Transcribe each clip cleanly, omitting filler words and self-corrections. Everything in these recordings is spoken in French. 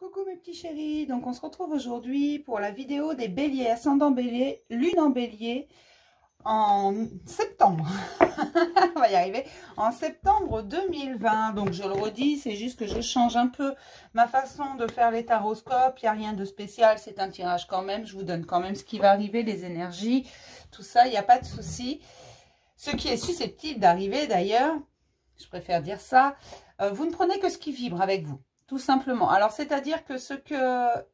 Coucou mes petits chéris, donc on se retrouve aujourd'hui pour la vidéo des béliers, ascendant bélier, lune en bélier en septembre. On va y arriver, en septembre 2020. Donc je le redis, c'est juste que je change un peu ma façon de faire les taroscopes, il n'y a rien de spécial, c'est un tirage quand même, je vous donne quand même ce qui va arriver, les énergies, tout ça, il n'y a pas de souci. Ce qui est susceptible d'arriver d'ailleurs, je préfère dire ça, vous ne prenez que ce qui vibre avec vous. Tout simplement. Alors, c'est-à-dire que ce que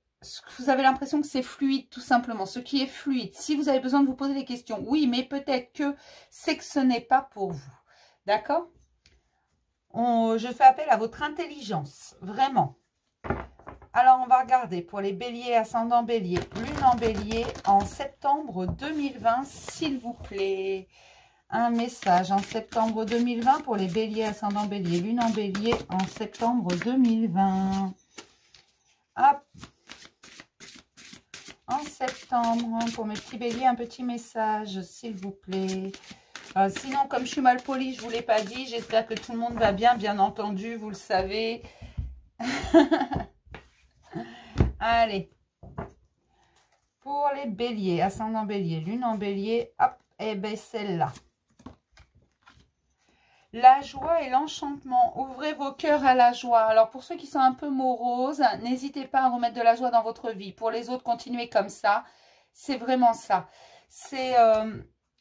vous avez l'impression que c'est fluide, tout simplement. Ce qui est fluide. Si vous avez besoin de vous poser des questions, oui, mais peut-être que c'est que ce n'est pas pour vous. D'accord? Je fais appel à votre intelligence. Vraiment. Alors, on va regarder pour les béliers, ascendant bélier, lune en bélier en septembre 2020, s'il vous plaît. Un message en septembre 2020 pour les béliers, ascendant bélier, lune en bélier en septembre 2020. Hop. En septembre, pour mes petits béliers, un petit message, s'il vous plaît. Sinon, comme je suis mal polie, je ne vous l'ai pas dit. J'espère que tout le monde va bien, bien entendu, vous le savez. Allez. Pour les béliers, ascendant bélier, lune en bélier, hop, et bien celle-là. La joie et l'enchantement. Ouvrez vos cœurs à la joie. Alors, pour ceux qui sont un peu moroses, n'hésitez pas à remettre de la joie dans votre vie. Pour les autres, continuez comme ça. C'est vraiment ça. C'est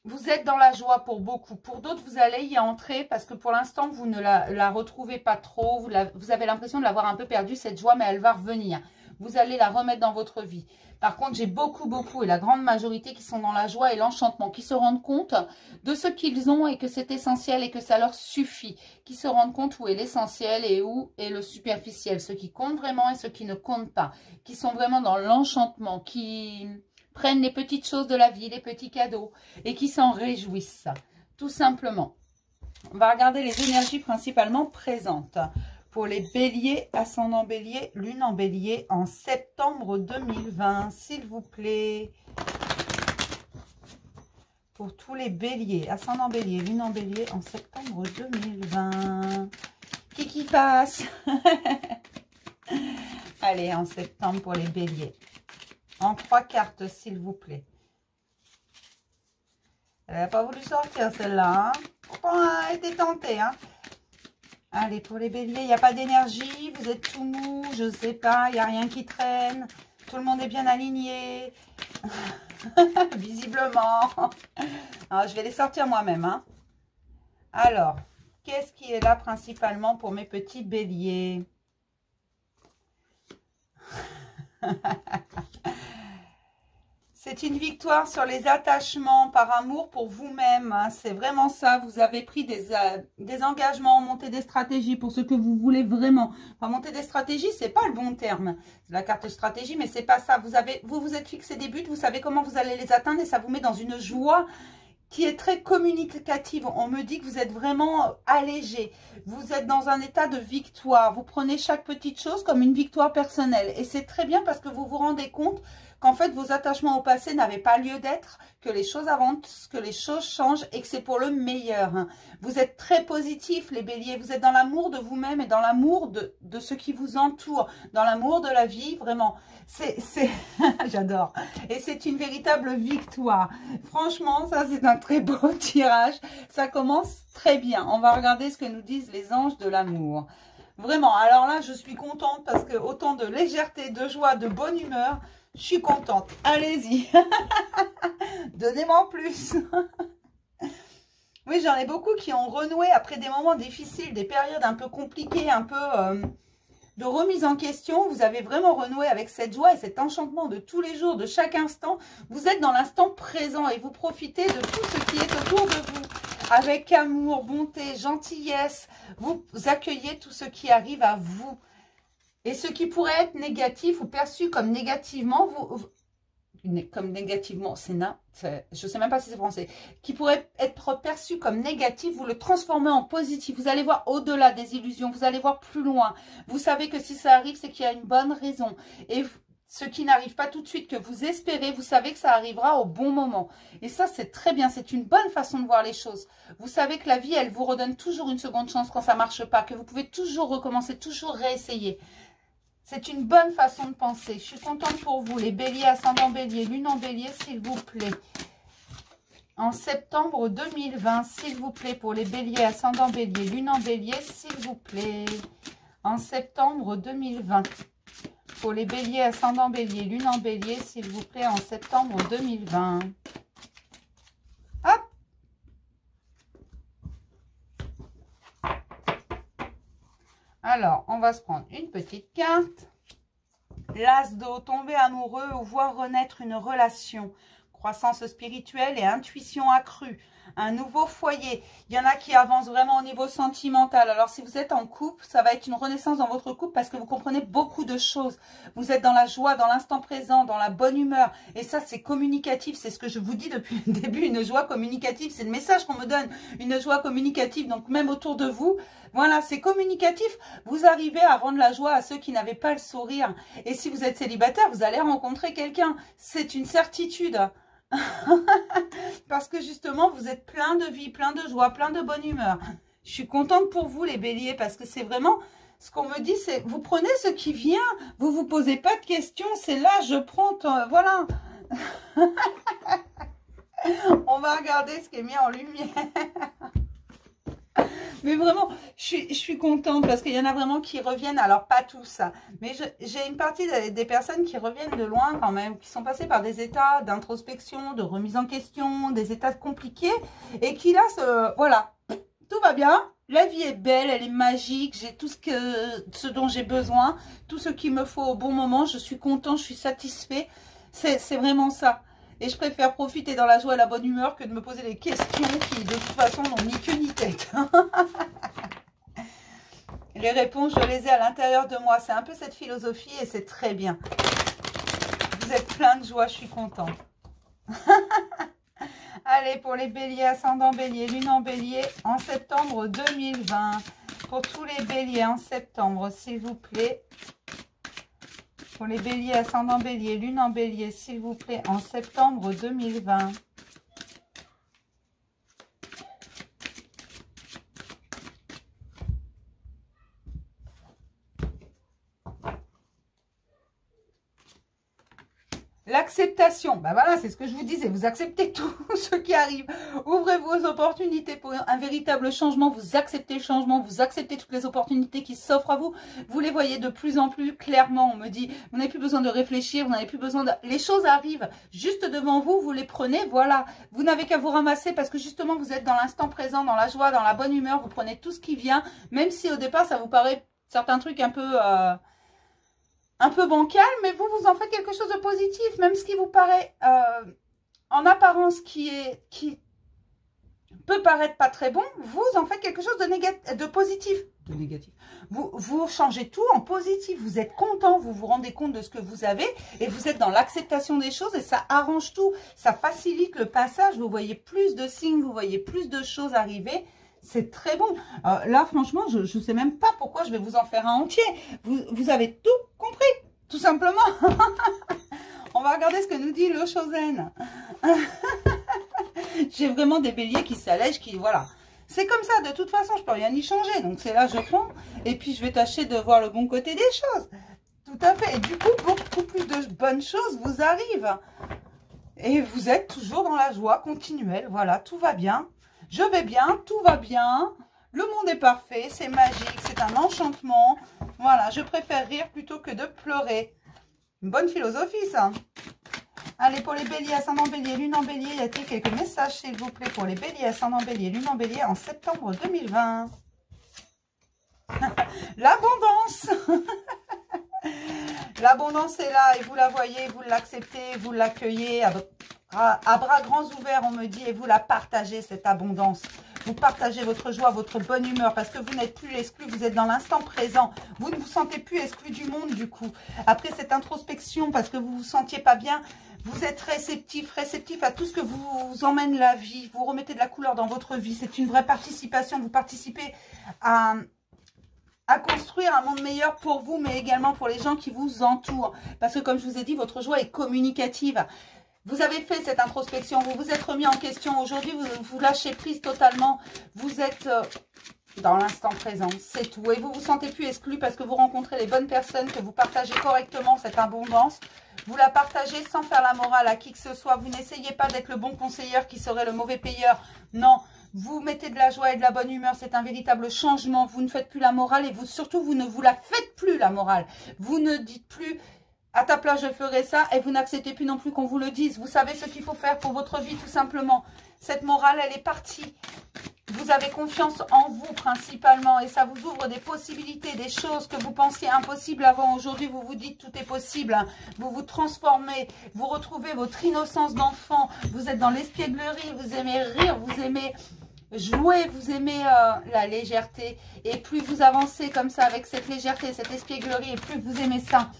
vous êtes dans la joie pour beaucoup. Pour d'autres, vous allez y entrer parce que pour l'instant, vous ne la retrouvez pas trop. Vous avez l'impression de l'avoir un peu perdue, cette joie, mais elle va revenir. Vous allez la remettre dans votre vie. Par contre, j'ai beaucoup, et la grande majorité qui sont dans la joie et l'enchantement, qui se rendent compte de ce qu'ils ont et que c'est essentiel et que ça leur suffit. Qui se rendent compte où est l'essentiel et où est le superficiel. Ceux qui comptent vraiment et ceux qui ne comptent pas. Qui sont vraiment dans l'enchantement, qui prennent les petites choses de la vie, les petits cadeaux et qui s'en réjouissent. Tout simplement. On va regarder les énergies principalement présentes. Pour les béliers, ascendant bélier, lune en bélier en septembre 2020, s'il vous plaît. Pour tous les béliers, ascendant bélier, lune en bélier en septembre 2020. Qui passe? Allez, en septembre pour les béliers. En 3 cartes, s'il vous plaît. Elle n'a pas voulu sortir celle-là. Hein? Pourtant, elle a été tentée, hein. Allez, pour les béliers, il n'y a pas d'énergie, vous êtes tout mou, je ne sais pas, il n'y a rien qui traîne. Tout le monde est bien aligné. Visiblement. Alors, je vais les sortir moi-même. Hein. Alors, qu'est-ce qui est là principalement pour mes petits béliers? C'est une victoire sur les attachements par amour pour vous-même. Hein. C'est vraiment ça. Vous avez pris des engagements, monté des stratégies pour ce que vous voulez vraiment. Enfin, monter des stratégies, c'est pas le bon terme. C'est la carte stratégie, mais c'est pas ça. Vous vous êtes fixé des buts, vous savez comment vous allez les atteindre et ça vous met dans une joie qui est très communicative. On me dit que vous êtes vraiment allégé. Vous êtes dans un état de victoire. Vous prenez chaque petite chose comme une victoire personnelle. Et c'est très bien parce que vous vous rendez compte qu'en fait, vos attachements au passé n'avaient pas lieu d'être, que les choses avancent, que les choses changent et que c'est pour le meilleur. Vous êtes très positif, les béliers. Vous êtes dans l'amour de vous-même et dans l'amour de ce qui vous entoure, dans l'amour de la vie, vraiment. J'adore. Et c'est une véritable victoire. Franchement, ça, c'est un très beau tirage. Ça commence très bien. On va regarder ce que nous disent les anges de l'amour. Vraiment, alors là, je suis contente parce que autant de légèreté, de joie, de bonne humeur, je suis contente. Allez-y. Donnez-moi plus. Oui, j'en ai beaucoup qui ont renoué après des moments difficiles, des périodes un peu compliquées, un peu de remise en question. Vous avez vraiment renoué avec cette joie et cet enchantement de tous les jours, de chaque instant. Vous êtes dans l'instant présent et vous profitez de tout ce qui est autour de vous. Avec amour, bonté, gentillesse, vous accueillez tout ce qui arrive à vous. Et ce qui pourrait être négatif ou perçu comme négativement, je ne sais même pas si c'est français, qui pourrait être perçu comme négatif, vous le transformez en positif. Vous allez voir au-delà des illusions, vous allez voir plus loin. Vous savez que si ça arrive, c'est qu'il y a une bonne raison. Et ce qui n'arrive pas tout de suite, que vous espérez, vous savez que ça arrivera au bon moment. Et ça, c'est très bien. C'est une bonne façon de voir les choses. Vous savez que la vie, elle vous redonne toujours une seconde chance quand ça ne marche pas, que vous pouvez toujours recommencer, toujours réessayer. C'est une bonne façon de penser. Je suis contente pour vous, les béliers, ascendant bélier, lune en bélier, s'il vous plaît. En septembre 2020, s'il vous plaît, pour les béliers, ascendant bélier, lune en bélier, s'il vous plaît. En septembre 2020. Pour les béliers, ascendant bélier, lune en bélier, s'il vous plaît, en septembre 2020. Hop! Alors, on va se prendre une petite carte. L'as d'eau, tomber amoureux ou voir renaître une relation. Croissance spirituelle et intuition accrue. Un nouveau foyer. Il y en a qui avancent vraiment au niveau sentimental. Alors, si vous êtes en couple, ça va être une renaissance dans votre couple parce que vous comprenez beaucoup de choses. Vous êtes dans la joie, dans l'instant présent, dans la bonne humeur. Et ça, c'est communicatif. C'est ce que je vous dis depuis le début, une joie communicative. C'est le message qu'on me donne, une joie communicative. Donc, même autour de vous, voilà, c'est communicatif. Vous arrivez à rendre la joie à ceux qui n'avaient pas le sourire. Et si vous êtes célibataire, vous allez rencontrer quelqu'un. C'est une certitude. Parce que justement, vous êtes plein de vie, plein de joie, plein de bonne humeur. Je suis contente pour vous, les béliers, parce que c'est vraiment... Ce qu'on me dit, c'est... Vous prenez ce qui vient, vous vous posez pas de questions. C'est là, je prends... Voilà. On va regarder ce qui est mis en lumière. Mais vraiment, je suis contente parce qu'il y en a vraiment qui reviennent, alors pas tous, mais j'ai une partie des personnes qui reviennent de loin quand même, qui sont passées par des états d'introspection, de remise en question, des états compliqués, et qui là, voilà, tout va bien, la vie est belle, elle est magique, j'ai tout ce dont j'ai besoin, tout ce qu'il me faut au bon moment, je suis contente, je suis satisfait, c'est vraiment ça. Et je préfère profiter dans la joie et la bonne humeur que de me poser des questions qui, de toute façon, n'ont ni queue ni tête. Les réponses, je les ai à l'intérieur de moi. C'est un peu cette philosophie et c'est très bien. Vous êtes plein de joie, je suis contente. Allez, pour les béliers, ascendant bélier, lune en bélier, en septembre 2020. Pour tous les béliers en septembre, s'il vous plaît. Pour les béliers, ascendant bélier, lune en bélier, s'il vous plaît, en septembre 2020. L'acceptation, ben voilà, c'est ce que je vous disais, vous acceptez tout ce qui arrive. Ouvrez vos opportunités pour un véritable changement, vous acceptez le changement, vous acceptez toutes les opportunités qui s'offrent à vous. Vous les voyez de plus en plus clairement, on me dit, vous n'avez plus besoin de réfléchir, vous n'avez plus besoin de... Les choses arrivent juste devant vous, vous les prenez, voilà. Vous n'avez qu'à vous ramasser parce que justement, vous êtes dans l'instant présent, dans la joie, dans la bonne humeur, vous prenez tout ce qui vient, même si au départ, ça vous paraît certains trucs un peu bancal, mais vous en faites quelque chose de positif, même ce qui vous paraît en apparence qui peut paraître pas très bon, vous en faites quelque chose de positif. De négatif. Vous changez tout en positif, vous êtes content, vous vous rendez compte de ce que vous avez et vous êtes dans l'acceptation des choses et ça arrange tout, ça facilite le passage, vous voyez plus de signes, vous voyez plus de choses arriver. C'est très bon. Là, franchement, je ne sais même pas pourquoi je vais vous en faire un entier. Vous avez tout compris, tout simplement. On va regarder ce que nous dit le Chosen. J'ai vraiment des béliers qui s'allègent, qui... Voilà. C'est comme ça, de toute façon, je ne peux rien y changer. Donc, c'est là, je prends. Et puis, je vais tâcher de voir le bon côté des choses. Tout à fait. Et du coup, beaucoup plus de bonnes choses vous arrivent. Et vous êtes toujours dans la joie continuelle. Voilà, tout va bien. Je vais bien, tout va bien, le monde est parfait, c'est magique, c'est un enchantement. Voilà, je préfère rire plutôt que de pleurer. Une bonne philosophie, ça. Allez, pour les béliers, ascendant bélier, lune en bélier, y a-t-il quelques messages, s'il vous plaît, pour les béliers, ascendant bélier, lune en bélier, en septembre 2020. L'abondance. L'abondance est là et vous la voyez, vous l'acceptez, vous l'accueillez à bras grands ouverts, on me dit, et vous la partagez, cette abondance. Vous partagez votre joie, votre bonne humeur, parce que vous n'êtes plus exclu, vous êtes dans l'instant présent. Vous ne vous sentez plus exclu du monde, du coup. Après cette introspection, parce que vous ne vous sentiez pas bien, vous êtes réceptif à tout ce que vous emmène la vie. Vous remettez de la couleur dans votre vie. C'est une vraie participation. Vous participez à construire un monde meilleur pour vous, mais également pour les gens qui vous entourent. Parce que, comme je vous ai dit, votre joie est communicative. Vous avez fait cette introspection, vous vous êtes remis en question. Aujourd'hui, vous lâchez prise totalement. Vous êtes dans l'instant présent, c'est tout. Et vous vous sentez plus exclu parce que vous rencontrez les bonnes personnes, que vous partagez correctement cette abondance. Vous la partagez sans faire la morale à qui que ce soit. Vous n'essayez pas d'être le bon conseiller qui serait le mauvais payeur. Non, vous mettez de la joie et de la bonne humeur. C'est un véritable changement. Vous ne faites plus la morale et vous surtout, vous ne vous la faites plus la morale. Vous ne dites plus... à ta place, je ferai ça, et vous n'acceptez plus non plus qu'on vous le dise. Vous savez ce qu'il faut faire pour votre vie, tout simplement. Cette morale, elle est partie. Vous avez confiance en vous, principalement, et ça vous ouvre des possibilités, des choses que vous pensiez impossibles avant. Aujourd'hui, vous vous dites tout est possible. Vous vous transformez, vous retrouvez votre innocence d'enfant. Vous êtes dans l'espièglerie, vous aimez rire, vous aimez... jouer, vous aimez la légèreté. Et plus vous avancez comme ça, avec cette légèreté, cette espièglerie, et plus vous aimez ça.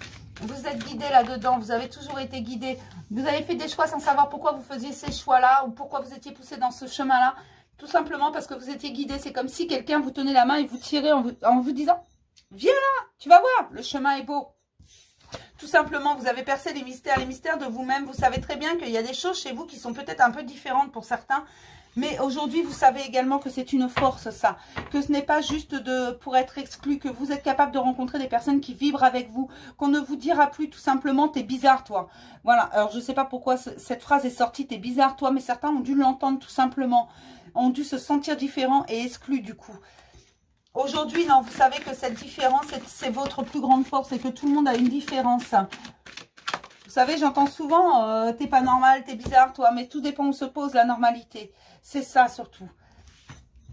Vous êtes guidé là-dedans, vous avez toujours été guidé. Vous avez fait des choix sans savoir pourquoi vous faisiez ces choix-là ou pourquoi vous étiez poussé dans ce chemin-là. Tout simplement parce que vous étiez guidé. C'est comme si quelqu'un vous tenait la main et vous tirait en vous disant « Viens là, tu vas voir, le chemin est beau ». Tout simplement, vous avez percé les mystères de vous-même. Vous savez très bien qu'il y a des choses chez vous qui sont peut-être un peu différentes pour certains. Mais aujourd'hui, vous savez également que c'est une force, ça. Que ce n'est pas juste pour être exclu, que vous êtes capable de rencontrer des personnes qui vibrent avec vous. Qu'on ne vous dira plus tout simplement, t'es bizarre, toi. Voilà, alors je ne sais pas pourquoi cette phrase est sortie, t'es bizarre, toi. Mais certains ont dû l'entendre tout simplement. Ont dû se sentir différents et exclus du coup. Aujourd'hui, non, vous savez que cette différence, c'est votre plus grande force et que tout le monde a une différence. Vous savez, j'entends souvent, t'es pas normal, t'es bizarre, toi, mais tout dépend où se pose la normalité. C'est ça surtout.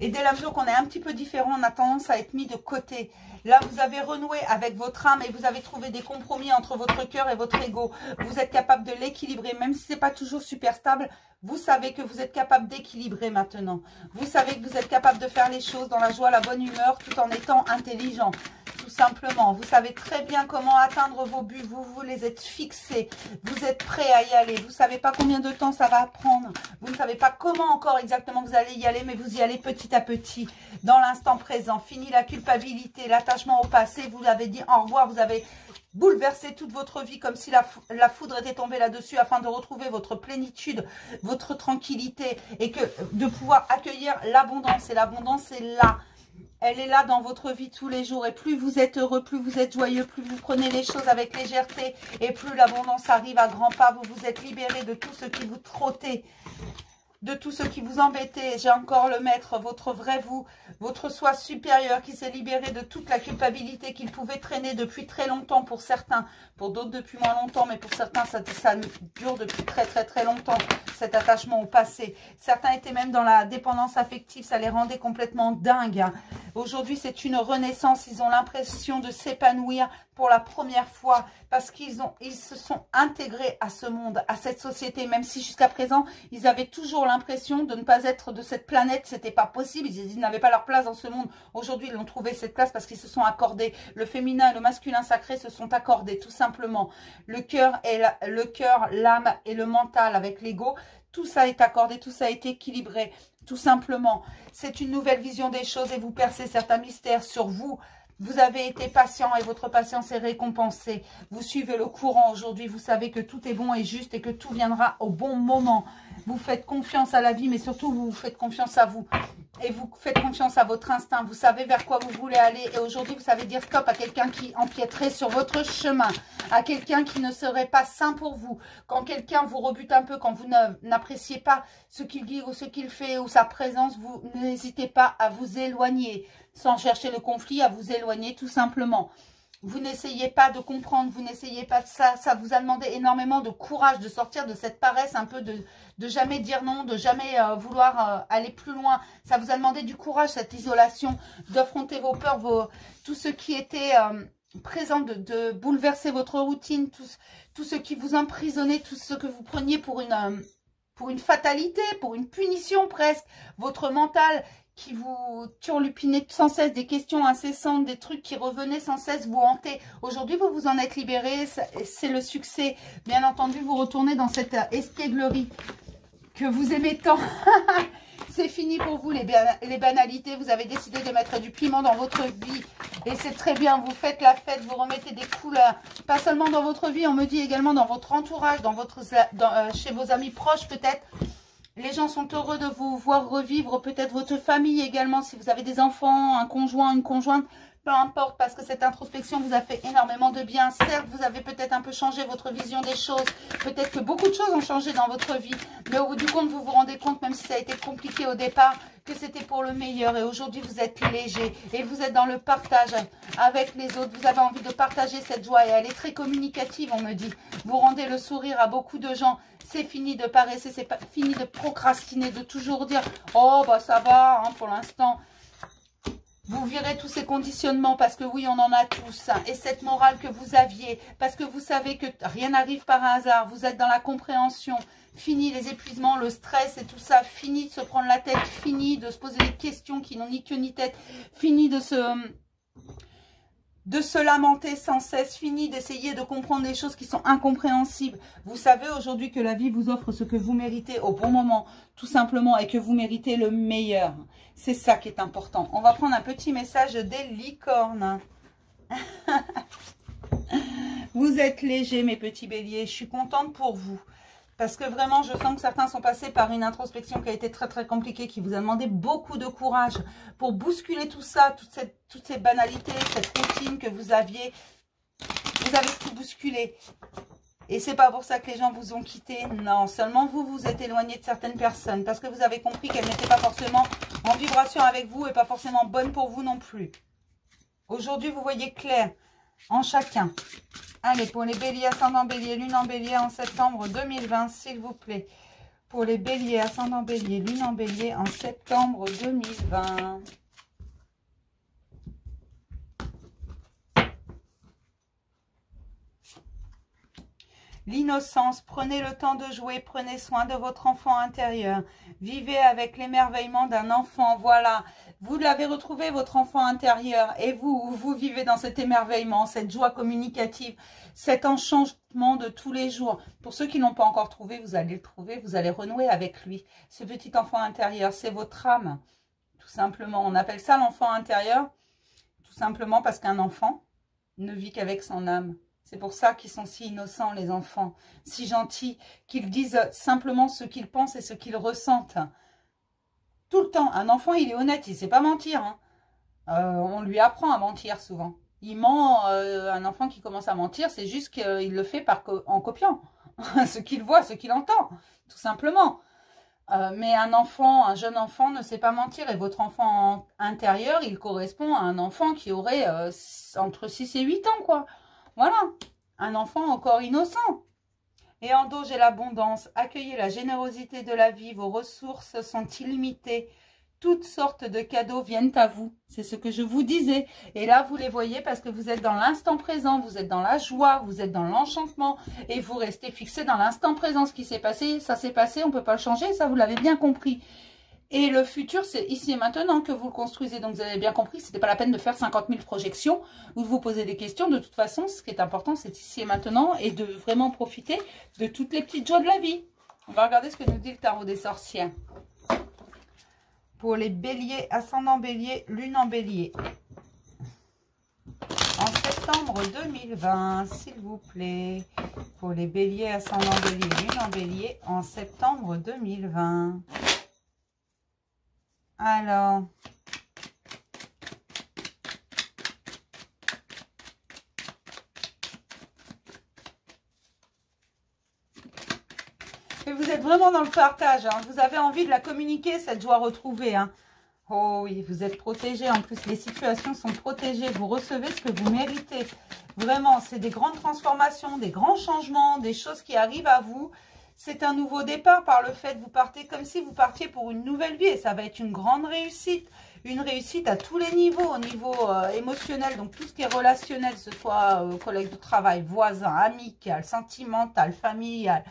Et dès la mesure qu'on est un petit peu différent, on a tendance à être mis de côté. Là, vous avez renoué avec votre âme et vous avez trouvé des compromis entre votre cœur et votre ego. Vous êtes capable de l'équilibrer, même si ce n'est pas toujours super stable. Vous savez que vous êtes capable d'équilibrer maintenant. Vous savez que vous êtes capable de faire les choses dans la joie, la bonne humeur, tout en étant intelligent. Tout simplement, vous savez très bien comment atteindre vos buts, vous les êtes fixés, vous êtes prêts à y aller, vous ne savez pas combien de temps ça va prendre, vous ne savez pas comment encore exactement vous allez y aller, mais vous y allez petit à petit, dans l'instant présent. Fini la culpabilité, l'attachement au passé, vous avez dit au revoir, vous avez bouleversé toute votre vie comme si la foudre était tombée là-dessus afin de retrouver votre plénitude, votre tranquillité et que de pouvoir accueillir l'abondance. Et l'abondance est là. Elle est là dans votre vie tous les jours. Et plus vous êtes heureux, plus vous êtes joyeux, plus vous prenez les choses avec légèreté. Et plus l'abondance arrive à grands pas. Vous vous êtes libéré de tout ce qui vous trottait, de tout ce qui vous embêtait. J'ai encore le maître, votre vrai vous, votre soi supérieur qui s'est libéré de toute la culpabilité qu'il pouvait traîner depuis très longtemps pour certains. Pour d'autres depuis moins longtemps, mais pour certains ça dure depuis très longtemps. Cet attachement au passé. Certains étaient même dans la dépendance affective, ça les rendait complètement dingues. Aujourd'hui, c'est une renaissance. Ils ont l'impression de s'épanouir pour la première fois parce qu'ils se sont intégrés à ce monde, à cette société. Même si jusqu'à présent, ils avaient toujours l'impression de ne pas être de cette planète. C'était pas possible. Ils n'avaient pas leur place dans ce monde. Aujourd'hui, ils ont trouvé cette place parce qu'ils se sont accordés. Le féminin et le masculin sacré se sont accordés, tout simplement. Le cœur, l'âme et le mental avec l'ego. Tout ça est accordé, tout ça a été équilibré, tout simplement. C'est une nouvelle vision des choses et vous percez certains mystères sur vous. Vous avez été patient et votre patience est récompensée. Vous suivez le courant aujourd'hui. Vous savez que tout est bon et juste et que tout viendra au bon moment. Vous faites confiance à la vie, mais surtout vous faites confiance à vous. Et vous faites confiance à votre instinct. Vous savez vers quoi vous voulez aller. Et aujourd'hui, vous savez dire stop à quelqu'un qui empiéterait sur votre chemin. À quelqu'un qui ne serait pas sain pour vous. Quand quelqu'un vous rebute un peu, quand vous n'appréciez pas ce qu'il dit ou ce qu'il fait ou sa présence, vous n'hésitez pas à vous éloigner. Sans chercher le conflit, à vous éloigner tout simplement. Vous n'essayez pas de comprendre, vous n'essayez pas de ça. Ça vous a demandé énormément de courage de sortir de cette paresse un peu de jamais dire non, de jamais vouloir aller plus loin. Ça vous a demandé du courage, cette isolation, d'affronter vos peurs, tout ce qui était présent, de bouleverser votre routine, tout ce qui vous emprisonnait, tout ce que vous preniez pour une fatalité, pour une punition presque. Votre mental qui vous turlupinait sans cesse, des questions incessantes, des trucs qui revenaient sans cesse vous hanter. Aujourd'hui, vous vous en êtes libéré, c'est le succès. Bien entendu, vous retournez dans cette espièglerie que vous aimez tant. C'est fini pour vous, les banalités. Vous avez décidé de mettre du piment dans votre vie. Et c'est très bien, vous faites la fête, vous remettez des couleurs. Pas seulement dans votre vie, on me dit également dans votre entourage, chez vos amis proches peut-être. Les gens sont heureux de vous voir revivre, peut-être votre famille également, si vous avez des enfants, un conjoint, une conjointe, peu importe, parce que cette introspection vous a fait énormément de bien. Certes, vous avez peut-être un peu changé votre vision des choses, peut-être que beaucoup de choses ont changé dans votre vie, mais au bout du compte, vous vous rendez compte, même si ça a été compliqué au départ, que c'était pour le meilleur. Et aujourd'hui, vous êtes léger et vous êtes dans le partage avec les autres. Vous avez envie de partager cette joie et elle est très communicative, on me dit. Vous rendez le sourire à beaucoup de gens. C'est fini de paresser, c'est fini de procrastiner, de toujours dire « Oh, bah ça va, hein, pour l'instant ». Vous virez tous ces conditionnements parce que oui, on en a tous. Hein, et cette morale que vous aviez, parce que vous savez que rien n'arrive par hasard. Vous êtes dans la compréhension. Fini les épuisements, le stress et tout ça. Fini de se prendre la tête. Fini de se poser des questions qui n'ont ni queue ni tête. Fini de se lamenter sans cesse, fini d'essayer de comprendre des choses qui sont incompréhensibles. Vous savez aujourd'hui que la vie vous offre ce que vous méritez au bon moment, tout simplement, et que vous méritez le meilleur. C'est ça qui est important. On va prendre un petit message des licornes. Vous êtes légers, mes petits béliers. Je suis contente pour vous. Parce que vraiment, je sens que certains sont passés par une introspection qui a été très très compliquée, qui vous a demandé beaucoup de courage pour bousculer tout ça, toutes ces banalités, cette routine que vous aviez. Vous avez tout bousculé. Et c'est pas pour ça que les gens vous ont quitté. Non, seulement vous vous êtes éloigné de certaines personnes parce que vous avez compris qu'elles n'étaient pas forcément en vibration avec vous et pas forcément bonnes pour vous non plus. Aujourd'hui, vous voyez clair en chacun. Allez, pour les béliers, ascendant bélier, lune en bélier en septembre 2020, s'il vous plaît. Pour les béliers, ascendant bélier, lune en bélier en septembre 2020. L'innocence, prenez le temps de jouer, prenez soin de votre enfant intérieur. Vivez avec l'émerveillement d'un enfant, voilà. Vous l'avez retrouvé, votre enfant intérieur, et vous vivez dans cet émerveillement, cette joie communicative, cet enchantement de tous les jours. Pour ceux qui ne l'ont pas encore trouvé, vous allez le trouver, vous allez renouer avec lui. Ce petit enfant intérieur, c'est votre âme, tout simplement. On appelle ça l'enfant intérieur, tout simplement parce qu'un enfant ne vit qu'avec son âme. C'est pour ça qu'ils sont si innocents, les enfants, si gentils, qu'ils disent simplement ce qu'ils pensent et ce qu'ils ressentent. Tout le temps, un enfant, il est honnête, il ne sait pas mentir. Hein. On lui apprend à mentir souvent. Il ment, un enfant qui commence à mentir, c'est juste qu'il le fait en copiant ce qu'il voit, ce qu'il entend, tout simplement. Mais un jeune enfant ne sait pas mentir. Et votre enfant intérieur, il correspond à un enfant qui aurait entre 6 et 8 ans, quoi. Voilà, un enfant encore innocent. Et en dos, j'ai l'abondance. Accueillez la générosité de la vie. Vos ressources sont illimitées. Toutes sortes de cadeaux viennent à vous. C'est ce que je vous disais. Et là, vous les voyez parce que vous êtes dans l'instant présent. Vous êtes dans la joie. Vous êtes dans l'enchantement. Et vous restez fixé dans l'instant présent. Ce qui s'est passé, ça s'est passé. On ne peut pas le changer. Ça, vous l'avez bien compris. Et le futur, c'est ici et maintenant que vous le construisez. Donc, vous avez bien compris que ce n'était pas la peine de faire 50 000 projections ou de vous poser des questions. De toute façon, ce qui est important, c'est ici et maintenant et de vraiment profiter de toutes les petites joies de la vie. On va regarder ce que nous dit le tarot des sorcières. Pour les béliers, ascendant bélier, lune en bélier. En septembre 2020, s'il vous plaît. Pour les béliers, ascendant bélier, lune en bélier, en septembre 2020. Alors, et vous êtes vraiment dans le partage, hein. Vous avez envie de la communiquer, cette joie retrouvée. Hein. Oh oui, vous êtes protégés. En plus, les situations sont protégées. Vous recevez ce que vous méritez. Vraiment, c'est des grandes transformations, des grands changements, des choses qui arrivent à vous. C'est un nouveau départ par le fait, vous partez comme si vous partiez pour une nouvelle vie et ça va être une grande réussite. Une réussite à tous les niveaux, au niveau émotionnel, donc tout ce qui est relationnel, que ce soit collègue de travail, voisin, amical, sentimental, familial.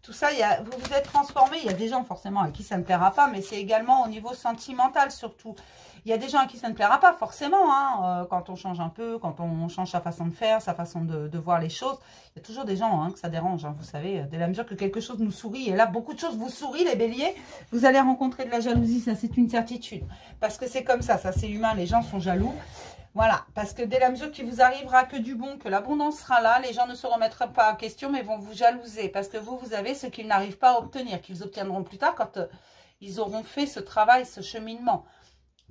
Tout ça, vous vous êtes transformé. Il y a des gens forcément à qui ça ne plaira pas, mais c'est également au niveau sentimental surtout. Il y a des gens à qui ça ne plaira pas forcément, hein, quand on change un peu, quand on change sa façon de faire, sa façon de voir les choses. Il y a toujours des gens que ça dérange, hein, vous savez, dès la mesure que quelque chose nous sourit. Et là, beaucoup de choses vous sourient, les béliers. Vous allez rencontrer de la jalousie, ça c'est une certitude. Parce que c'est comme ça c'est humain, les gens sont jaloux. Voilà, parce que dès la mesure qu'il vous arrivera que du bon, que l'abondance sera là, les gens ne se remettront pas en question, mais vont vous jalouser. Parce que vous avez ce qu'ils n'arrivent pas à obtenir, qu'ils obtiendront plus tard quand ils auront fait ce travail, ce cheminement.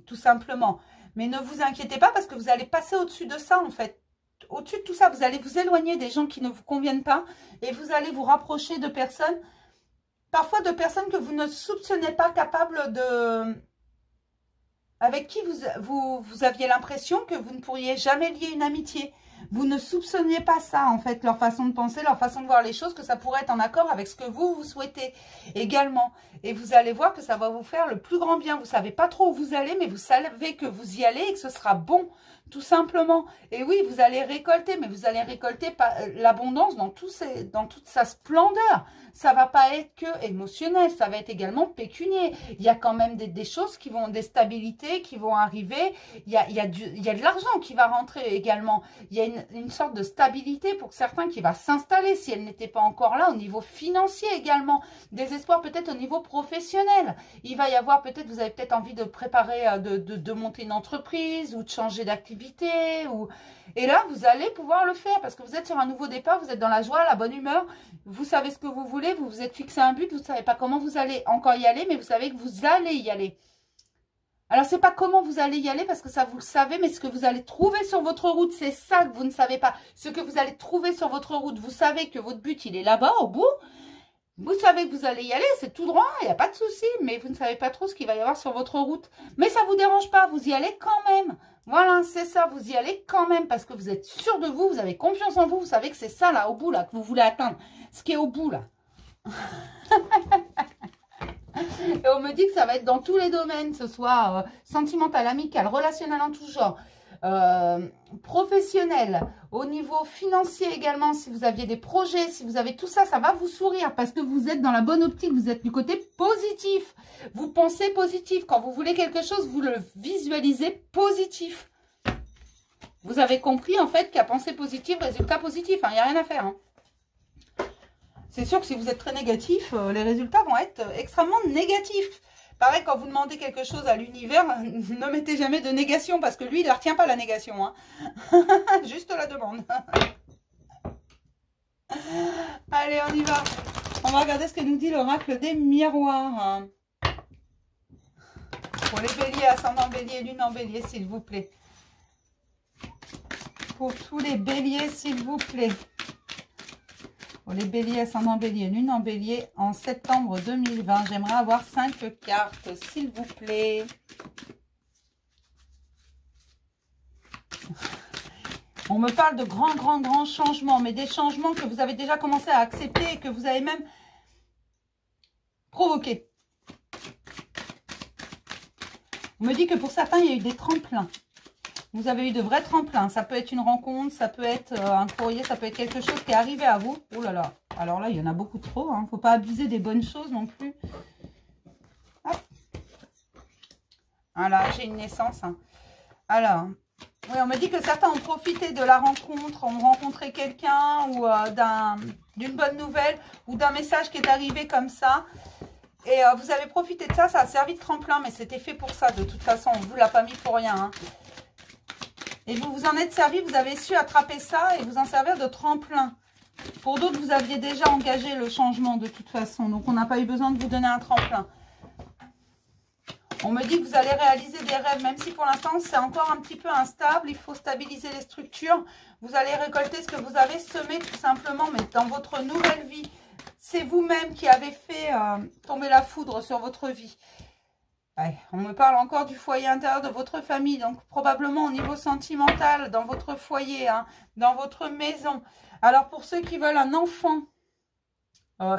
Tout simplement. Mais ne vous inquiétez pas parce que vous allez passer au-dessus de ça, en fait. Au-dessus de tout ça, vous allez vous éloigner des gens qui ne vous conviennent pas et vous allez vous rapprocher de personnes, parfois de personnes que vous ne soupçonnez pas capables de... avec qui vous aviez l'impression que vous ne pourriez jamais lier une amitié. Vous ne soupçonniez pas ça, en fait, leur façon de penser, leur façon de voir les choses, que ça pourrait être en accord avec ce que vous souhaitez également. Et vous allez voir que ça va vous faire le plus grand bien. Vous ne savez pas trop où vous allez, mais vous savez que vous y allez et que ce sera bon, tout simplement. Et oui, vous allez récolter, mais vous allez récolter l'abondance dans toute sa splendeur. Ça ne va pas être que émotionnel, ça va être également pécunier. Il y a quand même des choses qui vont, des stabilités qui vont arriver. Il y a de l'argent qui va rentrer également. Il y a une sorte de stabilité pour certains qui va s'installer si elle n'était pas encore là au niveau financier également. Des espoirs peut-être au niveau professionnel. Il va y avoir peut-être, vous avez peut-être envie de préparer, de monter une entreprise ou de changer d'activité. Et là, vous allez pouvoir le faire parce que vous êtes sur un nouveau départ, vous êtes dans la joie, la bonne humeur. Vous savez ce que vous voulez, vous vous êtes fixé un but, vous ne savez pas comment vous allez encore y aller, mais vous savez que vous allez y aller. Alors, c'est pas comment vous allez y aller parce que ça, vous le savez, mais ce que vous allez trouver sur votre route, c'est ça que vous ne savez pas. Ce que vous allez trouver sur votre route, vous savez que votre but, il est là-bas, au bout. Vous savez que vous allez y aller, c'est tout droit, il n'y a pas de souci, mais vous ne savez pas trop ce qu'il va y avoir sur votre route. Mais ça ne vous dérange pas, vous y allez quand même. Voilà, c'est ça, vous y allez quand même parce que vous êtes sûr de vous, vous avez confiance en vous, vous savez que c'est ça, là, au bout, là, que vous voulez atteindre. Ce qui est au bout, là. Et on me dit que ça va être dans tous les domaines, que ce soit sentimental, amical, relationnel en tout genre, professionnel, au niveau financier également, si vous aviez des projets, si vous avez tout ça, ça va vous sourire parce que vous êtes dans la bonne optique, vous êtes du côté positif. Vous pensez positif. Quand vous voulez quelque chose, vous le visualisez positif. Vous avez compris en fait qu'à penser positif, résultat positif, il n'y a rien à faire. Hein. C'est sûr que si vous êtes très négatif, les résultats vont être extrêmement négatifs. Pareil, quand vous demandez quelque chose à l'univers, ne mettez jamais de négation parce que lui, il ne retient pas la négation. Hein. Juste la demande. Allez, on y va. On va regarder ce que nous dit l'oracle des miroirs. Pour les béliers, ascendant bélier, lune en bélier, s'il vous plaît. Pour tous les béliers, s'il vous plaît. Pour les béliers, ascendant bélier, lune en bélier, en septembre 2020. J'aimerais avoir 5 cartes, s'il vous plaît. On me parle de grands changements, mais des changements que vous avez déjà commencé à accepter et que vous avez même provoqués. On me dit que pour certains, il y a eu des tremplins. Vous avez eu de vrais tremplins. Ça peut être une rencontre, ça peut être un courrier, ça peut être quelque chose qui est arrivé à vous. Oh là là. Alors là, il y en a beaucoup trop. Il ne faut pas abuser des bonnes choses non plus. Hop. Voilà, j'ai une naissance. Hein. Alors, oui, on me dit que certains ont profité de la rencontre, ont rencontré quelqu'un ou d'une bonne nouvelle ou d'un message qui est arrivé comme ça. Et vous avez profité de ça, ça a servi de tremplin, mais c'était fait pour ça. De toute façon, on ne vous l'a pas mis pour rien. Hein. Et vous vous en êtes servi, vous avez su attraper ça et vous en servir de tremplin. Pour d'autres, vous aviez déjà engagé le changement de toute façon. Donc, on n'a pas eu besoin de vous donner un tremplin. On me dit que vous allez réaliser des rêves, même si pour l'instant, c'est encore un petit peu instable. Il faut stabiliser les structures. Vous allez récolter ce que vous avez semé tout simplement, mais dans votre nouvelle vie. C'est vous-même qui avez fait tomber la foudre sur votre vie. Ouais, on me parle encore du foyer intérieur de votre famille, donc probablement au niveau sentimental, dans votre foyer, hein, dans votre maison. Alors pour ceux qui veulent un enfant,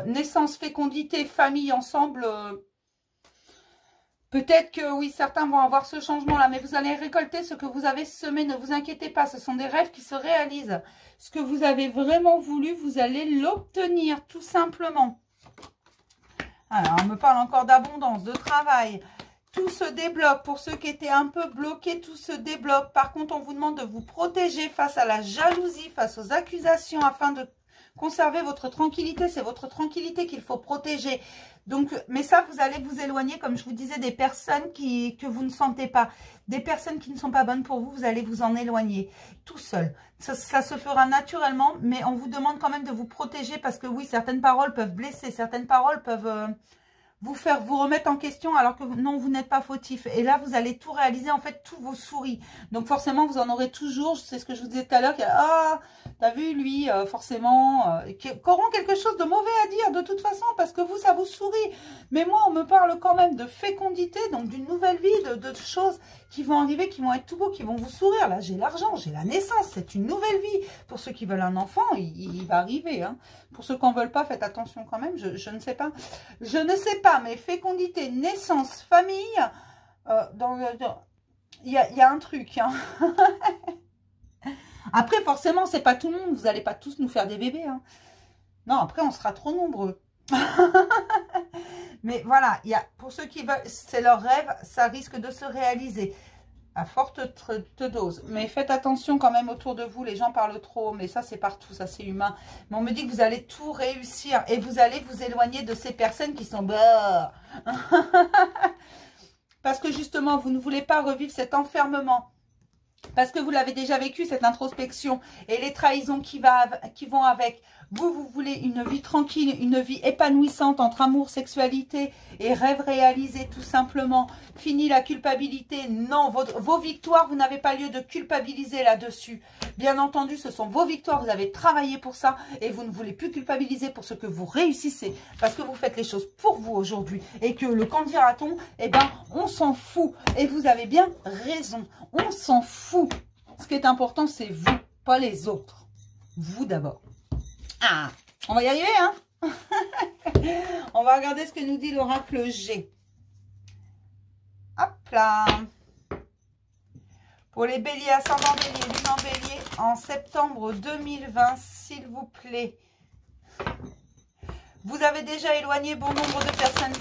naissance, fécondité, famille ensemble, peut-être que oui, certains vont avoir ce changement-là, mais vous allez récolter ce que vous avez semé, ne vous inquiétez pas, ce sont des rêves qui se réalisent. Ce que vous avez vraiment voulu, vous allez l'obtenir, tout simplement. Alors, on me parle encore d'abondance, de travail. Tout se débloque. Pour ceux qui étaient un peu bloqués, tout se débloque. Par contre, on vous demande de vous protéger face à la jalousie, face aux accusations, afin Conservez votre tranquillité, c'est votre tranquillité qu'il faut protéger. Donc, mais ça, vous allez vous éloigner, comme je vous disais, des personnes que vous ne sentez pas. Des personnes qui ne sont pas bonnes pour vous, vous allez vous en éloigner tout seul. Ça se fera naturellement, mais on vous demande quand même de vous protéger parce que oui, certaines paroles peuvent blesser, certaines paroles peuvent vous remettre en question alors que non, vous n'êtes pas fautif. Et là, vous allez tout réaliser, en fait, tout vous sourit. Donc, forcément, vous en aurez toujours, c'est ce que je vous disais tout à l'heure, ah, t'as vu, lui, forcément, qui auront quelque chose de mauvais à dire, de toute façon, parce que vous, ça vous sourit. Mais moi, on me parle quand même de fécondité, donc d'une nouvelle vie, de choses qui vont arriver, qui vont être tout beaux, qui vont vous sourire. Là, j'ai l'argent, j'ai la naissance, c'est une nouvelle vie. Pour ceux qui veulent un enfant, il va arriver. Hein. Pour ceux qui n'en veulent pas, faites attention quand même, je ne sais pas. Je ne sais pas, mais fécondité, naissance, famille, il y a un truc. Hein. Après, forcément, c'est pas tout le monde. Vous n'allez pas tous nous faire des bébés. Hein. Non, après, on sera trop nombreux. Mais voilà, pour ceux qui veulent, c'est leur rêve, ça risque de se réaliser à forte dose. Mais faites attention quand même autour de vous, les gens parlent trop, mais ça c'est partout, ça c'est humain. Mais on me dit que vous allez tout réussir et vous allez vous éloigner de ces personnes qui sont... Parce que justement, vous ne voulez pas revivre cet enfermement. Parce que vous l'avez déjà vécu, cette introspection et les trahisons qui vont avec. Vous voulez une vie tranquille, une vie épanouissante entre amour, sexualité et rêve réalisé tout simplement. Fini la culpabilité. Non, vos victoires, vous n'avez pas lieu de culpabiliser là-dessus. Bien entendu, ce sont vos victoires, vous avez travaillé pour ça et vous ne voulez plus culpabiliser pour ce que vous réussissez. Parce que vous faites les choses pour vous aujourd'hui et que le qu'en dira-t-on, eh ben, on s'en fout. Et vous avez bien raison, on s'en fout. Ce qui est important, c'est vous, pas les autres. Vous d'abord. Ah, on va y arriver, hein. On va regarder ce que nous dit l'oracle G. Hop là. Pour les béliers, ascendant bélier, lune en bélier, en septembre 2020, s'il vous plaît. Vous avez déjà éloigné bon nombre de personnes.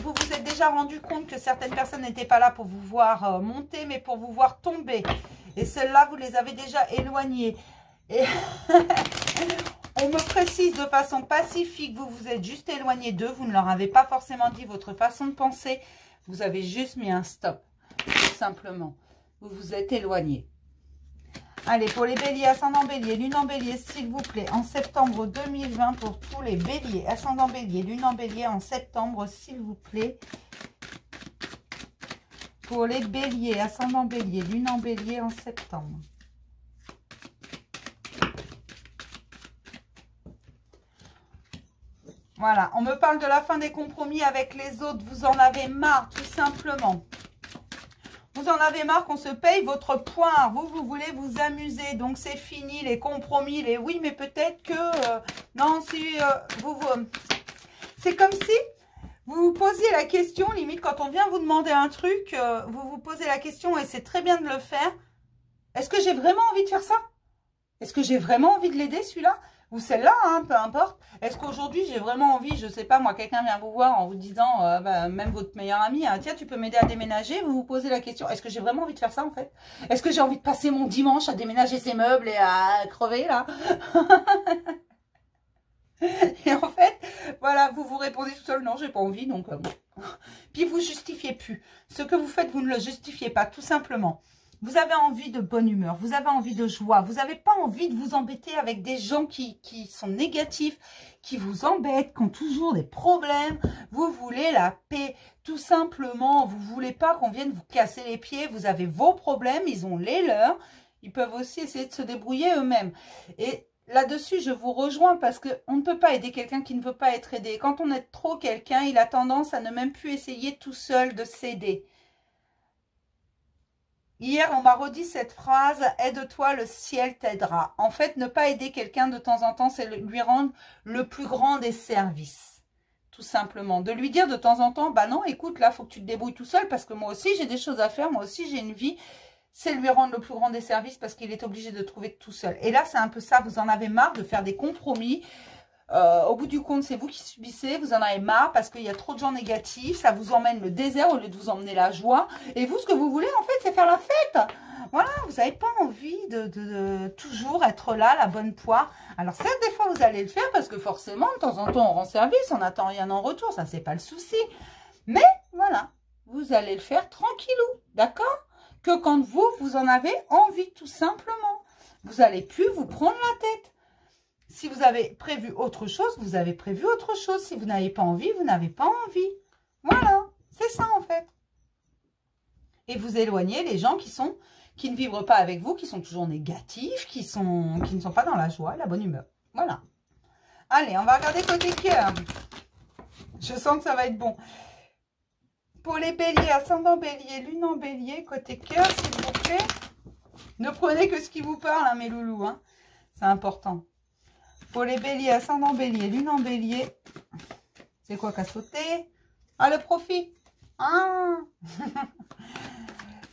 Vous vous êtes déjà rendu compte que certaines personnes n'étaient pas là pour vous voir monter, mais pour vous voir tomber. Et celles-là, vous les avez déjà éloignées. Et on me précise de façon pacifique, vous vous êtes juste éloigné d'eux. Vous ne leur avez pas forcément dit votre façon de penser. Vous avez juste mis un stop, tout simplement. Vous vous êtes éloigné. Allez, pour les béliers, ascendant bélier, lune en bélier, s'il vous plaît, en septembre 2020, pour tous les béliers, ascendant bélier, lune en bélier, en septembre, s'il vous plaît. Pour les béliers, ascendant bélier, lune en bélier, en septembre. Voilà, on me parle de la fin des compromis avec les autres. Vous en avez marre, tout simplement. Vous en avez marre qu'on se paye votre poire. Vous voulez vous amuser. Donc, c'est fini, les compromis, les oui, mais peut-être que... non, si c'est comme si vous vous posiez la question, limite, quand on vient vous demander un truc, vous vous posez la question, et c'est très bien de le faire. Est-ce que j'ai vraiment envie de faire ça? Est-ce que j'ai vraiment envie de l'aider, celui-là? Ou celle-là, hein, peu importe. Est-ce qu'aujourd'hui, j'ai vraiment envie, je sais pas, moi, quelqu'un vient vous voir en vous disant, même votre meilleur ami, hein, tiens, tu peux m'aider à déménager, vous vous posez la question, est-ce que j'ai vraiment envie de faire ça, en fait? Est-ce que j'ai envie de passer mon dimanche à déménager ses meubles et à crever, là? Et en fait, voilà, vous vous répondez tout seul, non, j'ai pas envie, donc... Puis vous justifiez plus. Ce que vous faites, vous ne le justifiez pas, tout simplement. Vous avez envie de bonne humeur, vous avez envie de joie, vous n'avez pas envie de vous embêter avec des gens qui sont négatifs, qui vous embêtent, qui ont toujours des problèmes. Vous voulez la paix, tout simplement. Vous ne voulez pas qu'on vienne vous casser les pieds. Vous avez vos problèmes, ils ont les leurs. Ils peuvent aussi essayer de se débrouiller eux-mêmes. Et là-dessus, je vous rejoins parce qu'on ne peut pas aider quelqu'un qui ne veut pas être aidé. Quand on aide trop quelqu'un, il a tendance à ne même plus essayer tout seul de s'aider. Hier, on m'a redit cette phrase, « Aide-toi, le ciel t'aidera ». En fait, ne pas aider quelqu'un de temps en temps, c'est lui rendre le plus grand des services. Tout simplement. De lui dire de temps en temps, « Bah non, écoute, là, il faut que tu te débrouilles tout seul parce que moi aussi, j'ai des choses à faire, moi aussi, j'ai une vie. » C'est lui rendre le plus grand des services parce qu'il est obligé de trouver tout seul. Et là, c'est un peu ça, vous en avez marre de faire des compromis. Au bout du compte, c'est vous qui subissez, vous en avez marre parce qu'il y a trop de gens négatifs, ça vous emmène le désert au lieu de vous emmener la joie. Et vous, ce que vous voulez, en fait, c'est faire la fête. Voilà, vous n'avez pas envie de toujours être là, la bonne poire. Alors certes, des fois, vous allez le faire parce que forcément, de temps en temps, on rend service, on n'attend rien en retour, ça, c'est pas le souci. Mais voilà, vous allez le faire tranquillou, d'accord? Que quand vous en avez envie, tout simplement. Vous n'allez plus vous prendre la tête. Si vous avez prévu autre chose, vous avez prévu autre chose. Si vous n'avez pas envie, vous n'avez pas envie. Voilà, c'est ça en fait. Et vous éloignez les gens qui ne vibrent pas avec vous, qui sont toujours négatifs, qui ne sont pas dans la joie et la bonne humeur. Voilà. Allez, on va regarder côté cœur. Je sens que ça va être bon. Pour les béliers, ascendant bélier, lune en bélier, côté cœur, s'il vous plaît. Ne prenez que ce qui vous parle, hein, mes loulous. Hein. C'est important. Pour les béliers, ascendant bélier, lune en bélier. C'est quoi qu'a sauté? Ah, le profit. Ah.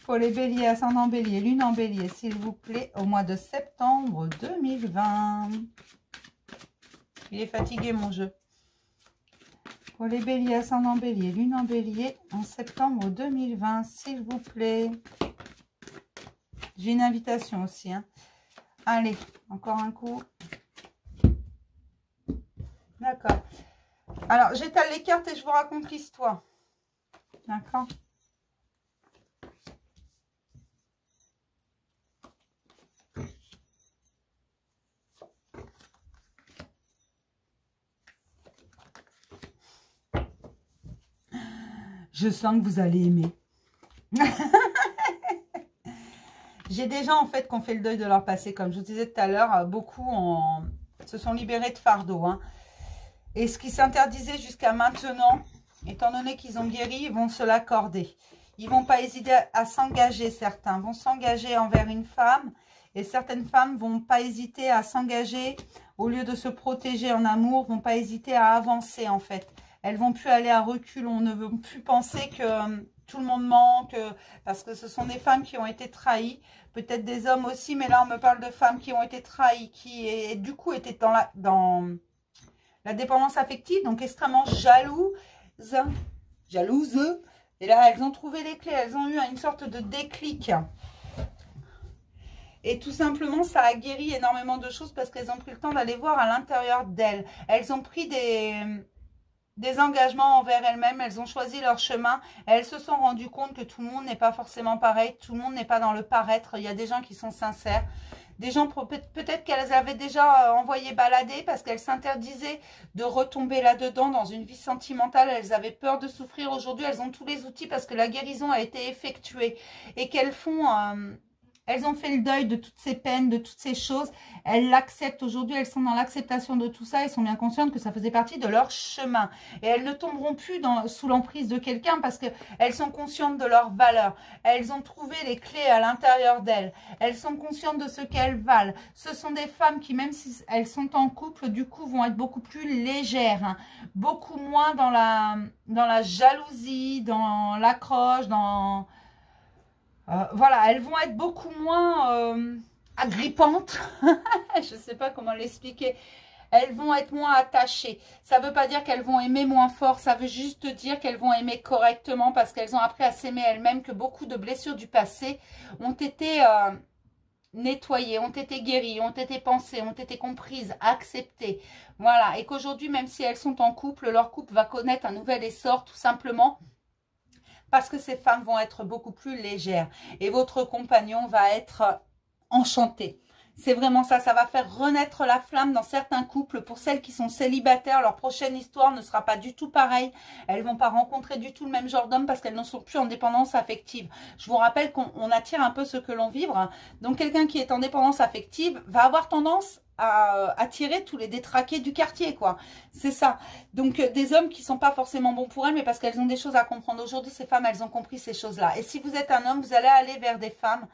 Pour les béliers, ascendant bélier, lune en bélier, s'il vous plaît, au mois de septembre 2020. Il est fatigué, mon jeu. Pour les béliers, ascendant bélier, lune en bélier, en septembre 2020, s'il vous plaît. J'ai une invitation aussi. Hein. Allez, encore un coup. D'accord. Alors, j'étale les cartes et je vous raconte l'histoire. D'accord. Je sens que vous allez aimer. J'ai des gens en fait qui ont fait le deuil de leur passé. Comme je vous disais tout à l'heure, beaucoup se sont libérés de fardeau. Hein. Et ce qui s'interdisait jusqu'à maintenant, étant donné qu'ils ont guéri, ils vont se l'accorder. Ils ne vont pas hésiter à s'engager, certains vont s'engager envers une femme. Et certaines femmes ne vont pas hésiter à s'engager, au lieu de se protéger en amour, vont pas hésiter à avancer en fait. Elles vont plus aller à reculons, ne vont plus penser que tout le monde ment, parce que ce sont des femmes qui ont été trahies, peut-être des hommes aussi, mais là on me parle de femmes qui ont été trahies, qui et du coup étaient dans la dépendance affective, donc extrêmement jalouses, et là elles ont trouvé les clés, elles ont eu une sorte de déclic. Et tout simplement, ça a guéri énormément de choses parce qu'elles ont pris le temps d'aller voir à l'intérieur d'elles. Elles ont pris des engagements envers elles-mêmes, elles ont choisi leur chemin, elles se sont rendues compte que tout le monde n'est pas forcément pareil, tout le monde n'est pas dans le paraître, il y a des gens qui sont sincères, des gens peut-être qu'elles avaient déjà envoyé balader parce qu'elles s'interdisaient de retomber là-dedans dans une vie sentimentale, elles avaient peur de souffrir. Aujourd'hui, elles ont tous les outils parce que la guérison a été effectuée et qu'elles font... elles ont fait le deuil de toutes ces peines, de toutes ces choses. Elles l'acceptent aujourd'hui, elles sont dans l'acceptation de tout ça. Elles sont bien conscientes que ça faisait partie de leur chemin. Et elles ne tomberont plus sous l'emprise de quelqu'un parce qu'elles sont conscientes de leurs valeurs. Elles ont trouvé les clés à l'intérieur d'elles. Elles sont conscientes de ce qu'elles valent. Ce sont des femmes qui, même si elles sont en couple, du coup, vont être beaucoup plus légères. Hein, beaucoup moins dans la jalousie, dans l'accroche, dans... voilà, elles vont être beaucoup moins agrippantes. Je ne sais pas comment l'expliquer. Elles vont être moins attachées. Ça ne veut pas dire qu'elles vont aimer moins fort. Ça veut juste dire qu'elles vont aimer correctement parce qu'elles ont appris à s'aimer elles-mêmes, que beaucoup de blessures du passé ont été nettoyées, ont été guéries, ont été pensées, ont été comprises, acceptées. Voilà, et qu'aujourd'hui, même si elles sont en couple, leur couple va connaître un nouvel essor tout simplement parce que ces femmes vont être beaucoup plus légères. Et votre compagnon va être enchanté. C'est vraiment ça. Ça va faire renaître la flamme dans certains couples. Pour celles qui sont célibataires, leur prochaine histoire ne sera pas du tout pareille. Elles ne vont pas rencontrer du tout le même genre d'homme parce qu'elles n'en sont plus en dépendance affective. Je vous rappelle qu'on attire un peu ce que l'on vibre. Donc, quelqu'un qui est en dépendance affective va avoir tendance à attirer tous les détraqués du quartier, quoi. C'est ça. Donc, des hommes qui sont pas forcément bons pour elles, mais parce qu'elles ont des choses à comprendre. Aujourd'hui, ces femmes, elles ont compris ces choses-là. Et si vous êtes un homme, vous allez aller vers des femmes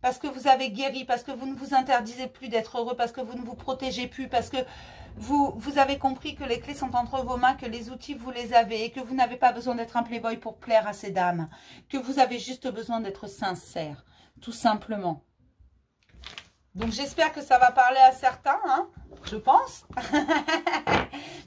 parce que vous avez guéri, parce que vous ne vous interdisez plus d'être heureux, parce que vous ne vous protégez plus, parce que vous avez compris que les clés sont entre vos mains, que les outils, vous les avez, et que vous n'avez pas besoin d'être un playboy pour plaire à ces dames, que vous avez juste besoin d'être sincère, tout simplement. Donc, j'espère que ça va parler à certains, hein, je pense.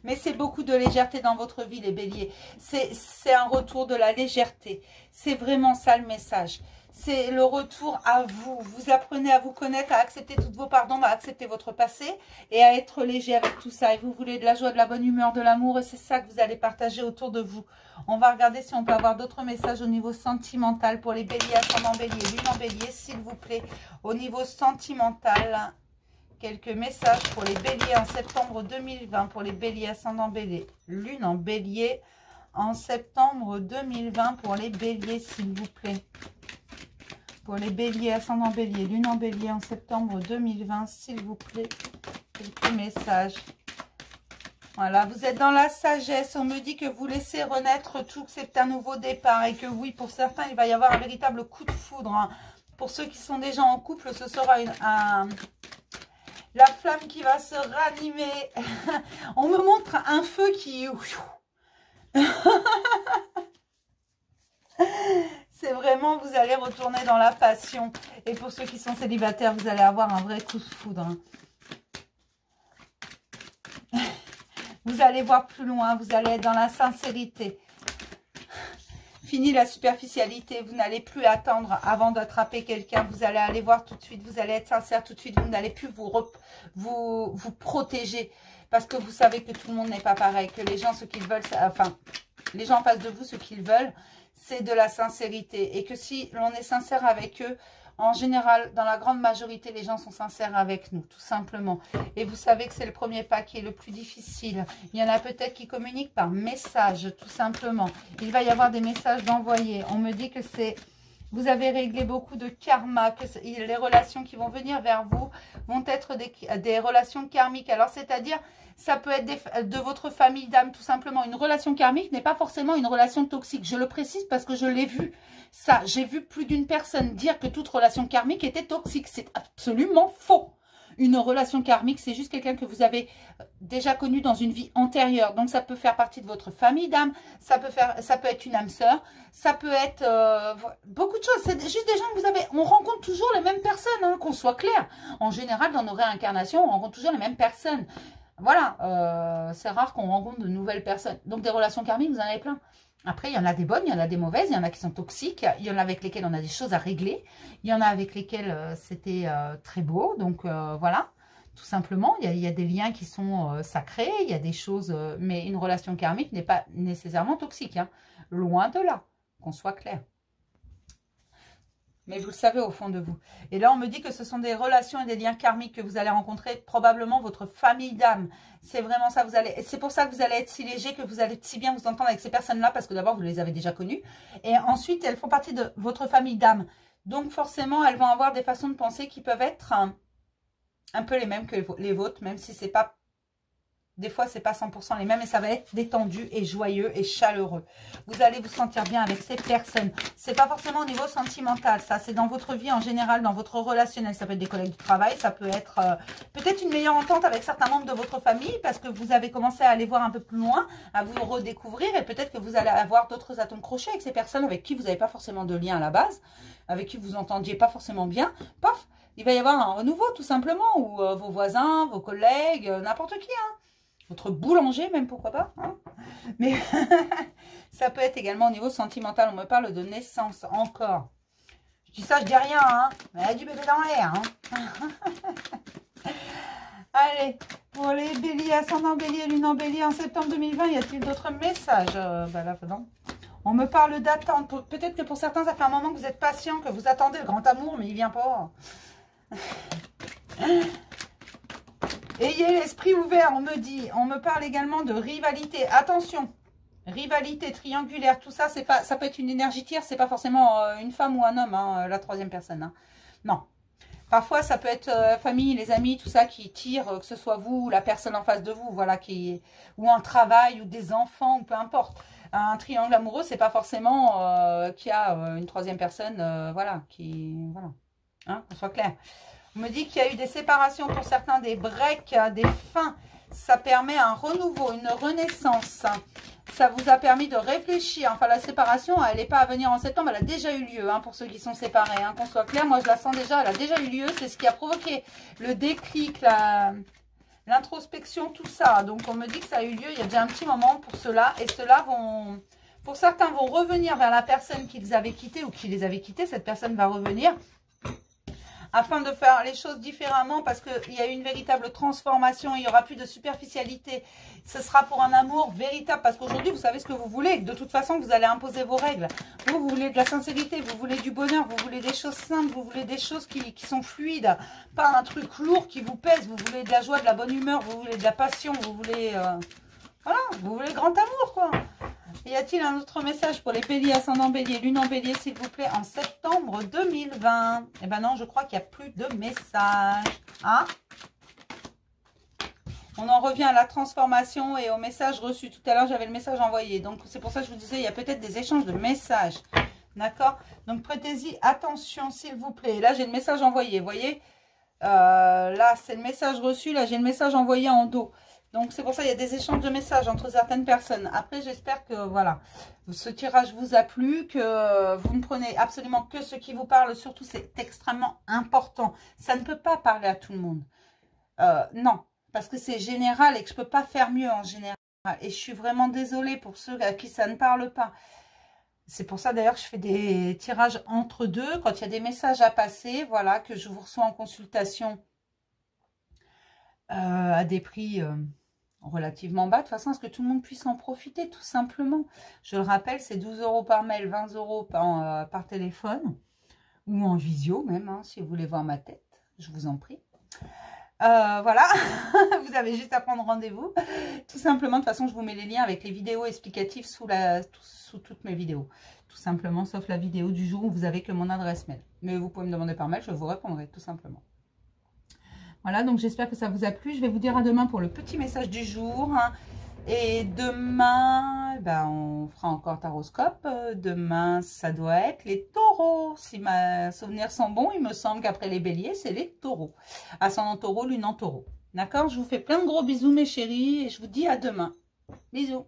Mais c'est beaucoup de légèreté dans votre vie, les béliers. C'est un retour de la légèreté. C'est vraiment ça le message. c'est le retour à vous. Vous apprenez à vous connaître, à accepter toutes vos pardons, à accepter votre passé et à être léger avec tout ça. Et vous voulez de la joie, de la bonne humeur, de l'amour et c'est ça que vous allez partager autour de vous. On va regarder si on peut avoir d'autres messages au niveau sentimental pour les béliers, ascendant bélier, lune en bélier, s'il vous plaît. Au niveau sentimental, quelques messages pour les béliers en septembre 2020, pour les béliers, ascendant bélier, lune en bélier en septembre 2020 pour les béliers, s'il vous plaît. Pour les béliers, ascendant bélier, lune en bélier en septembre 2020, s'il vous plaît. Quelques messages. Voilà, vous êtes dans la sagesse. On me dit que vous laissez renaître tout, que c'est un nouveau départ. Et que oui, pour certains, il va y avoir un véritable coup de foudre. Hein. Pour ceux qui sont déjà en couple, ce sera la flamme qui va se ranimer. On me montre un feu qui... C'est vraiment, vous allez retourner dans la passion. Et pour ceux qui sont célibataires, vous allez avoir un vrai coup de foudre. Vous allez voir plus loin, vous allez être dans la sincérité. Fini la superficialité, vous n'allez plus attendre avant d'attraper quelqu'un. Vous allez aller voir tout de suite, vous allez être sincère tout de suite. Vous n'allez plus vous protéger. Parce que vous savez que tout le monde n'est pas pareil. Que les gens, ce qu'ils veulent, enfin, les gens en face de vous, ce qu'ils veulent, c'est de la sincérité. Et que si l'on est sincère avec eux, en général, dans la grande majorité, les gens sont sincères avec nous, tout simplement. Et vous savez que c'est le premier pas qui est le plus difficile. Il y en a peut-être qui communiquent par message, tout simplement. Il va y avoir des messages d'envoyer. On me dit que c'est... Vous avez réglé beaucoup de karma, que les relations qui vont venir vers vous vont être des relations karmiques. Alors, c'est-à-dire, ça peut être de votre famille d'âme, tout simplement. Une relation karmique n'est pas forcément une relation toxique. Je le précise parce que je l'ai vu. Ça, j'ai vu plus d'une personne dire que toute relation karmique était toxique. C'est absolument faux. Une relation karmique, c'est juste quelqu'un que vous avez déjà connu dans une vie antérieure. Donc, ça peut faire partie de votre famille d'âme. Ça peut être une âme sœur. Ça peut être beaucoup de choses. C'est juste des gens que vous avez... On rencontre toujours les mêmes personnes, hein, qu'on soit clair. En général, dans nos réincarnations, on rencontre toujours les mêmes personnes. Voilà, c'est rare qu'on rencontre de nouvelles personnes. Donc, des relations karmiques, vous en avez plein. Après, il y en a des bonnes, il y en a des mauvaises, il y en a qui sont toxiques, il y en a avec lesquelles on a des choses à régler, il y en a avec lesquelles c'était très beau. Donc, voilà, tout simplement, il y a des liens qui sont sacrés, il y a des choses, mais une relation karmique n'est pas nécessairement toxique, hein, loin de là, qu'on soit clair. Mais vous le savez au fond de vous. Et là, on me dit que ce sont des relations et des liens karmiques que vous allez rencontrer, probablement votre famille d'âme. C'est vraiment ça. C'est pour ça que vous allez être si léger, que vous allez si bien vous entendre avec ces personnes-là, parce que d'abord, vous les avez déjà connues. Et ensuite, elles font partie de votre famille d'âme. Donc, forcément, elles vont avoir des façons de penser qui peuvent être un peu les mêmes que les vôtres, même si c'est pas... Des fois, c'est pas 100% les mêmes et ça va être détendu et joyeux et chaleureux. Vous allez vous sentir bien avec ces personnes. C'est pas forcément au niveau sentimental, ça. C'est dans votre vie en général, dans votre relationnel. Ça peut être des collègues de travail, ça peut être peut-être une meilleure entente avec certains membres de votre famille parce que vous avez commencé à aller voir un peu plus loin, à vous redécouvrir et peut-être que vous allez avoir d'autres atomes crochés avec ces personnes avec qui vous n'avez pas forcément de lien à la base, avec qui vous entendiez pas forcément bien. Paf, il va y avoir un renouveau tout simplement ou vos voisins, vos collègues, n'importe qui, hein. Votre boulanger même, pourquoi pas, hein. Mais ça peut être également au niveau sentimental. On me parle de naissance encore. Je dis ça, je dis rien, hein. Mais il y a du bébé dans l'air, hein. Allez, pour les béliers, ascendant bélier, lune en bélier en septembre 2020, y a-t-il d'autres messages? Là, non. On me parle d'attente. Peut-être que pour certains, ça fait un moment que vous êtes patient, que vous attendez le grand amour, mais il vient pas. Ayez l'esprit ouvert, on me dit. On me parle également de rivalité. Attention, rivalité triangulaire, tout ça, ça peut être une énergie tierce, c'est pas forcément une femme ou un homme, hein, la troisième personne. Hein. Non. Parfois, ça peut être famille, les amis, tout ça qui tirent, que ce soit vous ou la personne en face de vous, voilà, ou un travail, ou des enfants, ou peu importe. Un triangle amoureux, c'est pas forcément qu'il y a une troisième personne, voilà, voilà, hein, qu'on soit clair. On me dit qu'il y a eu des séparations pour certains, des breaks, des fins. Ça permet un renouveau, une renaissance. Ça vous a permis de réfléchir. Enfin, la séparation, elle n'est pas à venir en septembre. Elle a déjà eu lieu, hein, pour ceux qui sont séparés. Hein, qu'on soit clair, moi, je la sens déjà. Elle a déjà eu lieu. C'est ce qui a provoqué le déclic, l'introspection, tout ça. Donc, on me dit que ça a eu lieu il y a déjà un petit moment pour ceux-là. Et ceux-là vont Pour certains, vont revenir vers la personne qu'ils avaient quittée ou qui les avait quittés. Cette personne va revenir afin de faire les choses différemment parce qu'il y a eu une véritable transformation. Il n'y aura plus de superficialité. Ce sera pour un amour véritable parce qu'aujourd'hui, vous savez ce que vous voulez. De toute façon, vous allez imposer vos règles. Vous voulez de la sincérité, vous voulez du bonheur, vous voulez des choses simples, vous voulez des choses qui sont fluides. Pas un truc lourd qui vous pèse. Vous voulez de la joie, de la bonne humeur, vous voulez de la passion, vous voulez... voilà, vous voulez le grand amour, quoi. Y a-t-il un autre message pour les béliers, ascendant bélier, lune en bélier, s'il vous plaît, en septembre 2020? Eh ben non, je crois qu'il n'y a plus de messages. Hein? On en revient à la transformation et au message reçu. Tout à l'heure, j'avais le message envoyé. Donc, c'est pour ça que je vous disais, il y a peut-être des échanges de messages. D'accord? Donc, prêtez-y attention, s'il vous plaît. Là, j'ai le message envoyé, vous voyez? Là, c'est le message reçu. Là, j'ai le message envoyé en dos. Donc, c'est pour ça qu'il y a des échanges de messages entre certaines personnes. Après, j'espère que, voilà, ce tirage vous a plu, que vous ne prenez absolument que ce qui vous parle. Surtout, c'est extrêmement important. Ça ne peut pas parler à tout le monde. Non, parce que c'est général et que je ne peux pas faire mieux en général. Et je suis vraiment désolée pour ceux à qui ça ne parle pas. C'est pour ça, d'ailleurs, que je fais des tirages entre deux. Quand il y a des messages à passer, voilà, que je vous reçois en consultation à des prix... relativement bas, de façon à ce que tout le monde puisse en profiter, tout simplement. Je le rappelle, c'est 12 € par mail, 20 € par téléphone, ou en visio même, hein, si vous voulez voir ma tête, je vous en prie. Voilà, vous avez juste à prendre rendez-vous. Tout simplement, de toute façon, je vous mets les liens avec les vidéos explicatives sous toutes mes vidéos. Tout simplement, sauf la vidéo du jour où vous avez que mon adresse mail. Mais vous pouvez me demander par mail, je vous répondrai, tout simplement. Voilà, donc j'espère que ça vous a plu. Je vais vous dire à demain pour le petit message du jour. Et demain, ben, on fera encore taroscope. Demain, ça doit être les taureaux. Si mes souvenirs sont bons, il me semble qu'après les béliers, c'est les taureaux. Ascendant taureau, lune en taureau. D'accord? Je vous fais plein de gros bisous, mes chéris. Et je vous dis à demain. Bisous.